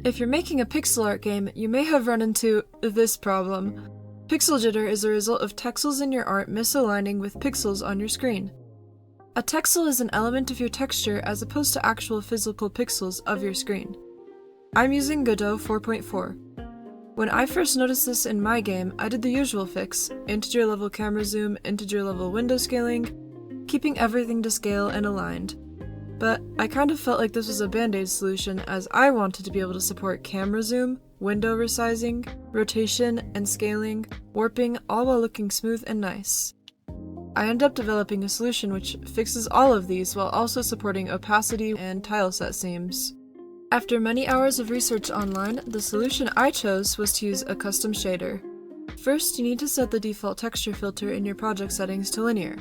If you're making a pixel art game, you may have run into this problem. Pixel jitter is a result of texels in your art misaligning with pixels on your screen. A texel is an element of your texture as opposed to actual physical pixels of your screen. I'm using Godot 4.4. When I first noticed this in my game, I did the usual fix: integer level camera zoom, integer level window scaling, keeping everything to scale and aligned. But I kind of felt like this was a band-aid solution, as I wanted to be able to support camera zoom, window resizing, rotation and scaling, warping, all while looking smooth and nice. I ended up developing a solution which fixes all of these while also supporting opacity and tileset seams. After many hours of research online, the solution I chose was to use a custom shader. First, you need to set the default texture filter in your project settings to linear.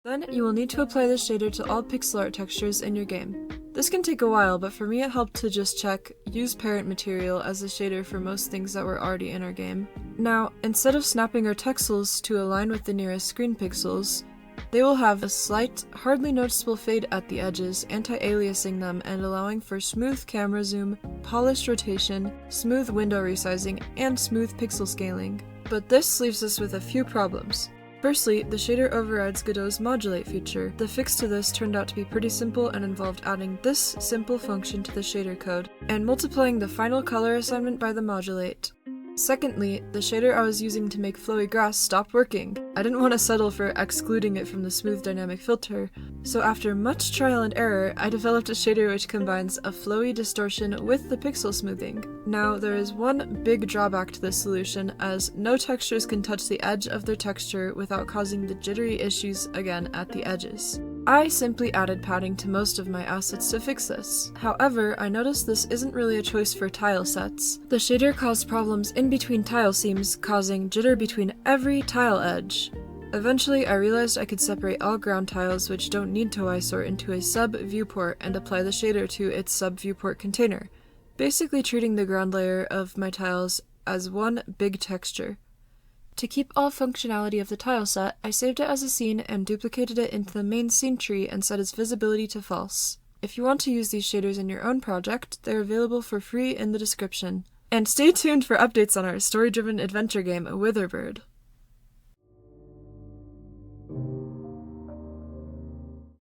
Then, you will need to apply this shader to all pixel art textures in your game. This can take a while, but for me it helped to just check Use Parent Material as a shader for most things that were already in our game. Now, instead of snapping our texels to align with the nearest screen pixels, they will have a slight, hardly noticeable fade at the edges, anti-aliasing them and allowing for smooth camera zoom, polished rotation, smooth window resizing, and smooth pixel scaling. But this leaves us with a few problems. Firstly, the shader overrides Godot's modulate feature. The fix to this turned out to be pretty simple and involved adding this simple function to the shader code, and multiplying the final color assignment by the modulate. Secondly, the shader I was using to make flowy grass stopped working. I didn't want to settle for excluding it from the smooth dynamic filter, so after much trial and error, I developed a shader which combines a flowy distortion with the pixel smoothing. Now, there is one big drawback to this solution, as no textures can touch the edge of their texture without causing the jittery issues again at the edges. I simply added padding to most of my assets to fix this. However, I noticed this isn't really a choice for tile sets. The shader caused problems in between tile seams, causing jitter between every tile edge. Eventually, I realized I could separate all ground tiles which don't need to ISORT into a sub-viewport and apply the shader to its sub-viewport container, basically treating the ground layer of my tiles as one big texture. To keep all functionality of the tile set, I saved it as a scene and duplicated it into the main scene tree and set its visibility to false. If you want to use these shaders in your own project, they're available for free in the description. And stay tuned for updates on our story-driven adventure game, Witherbird.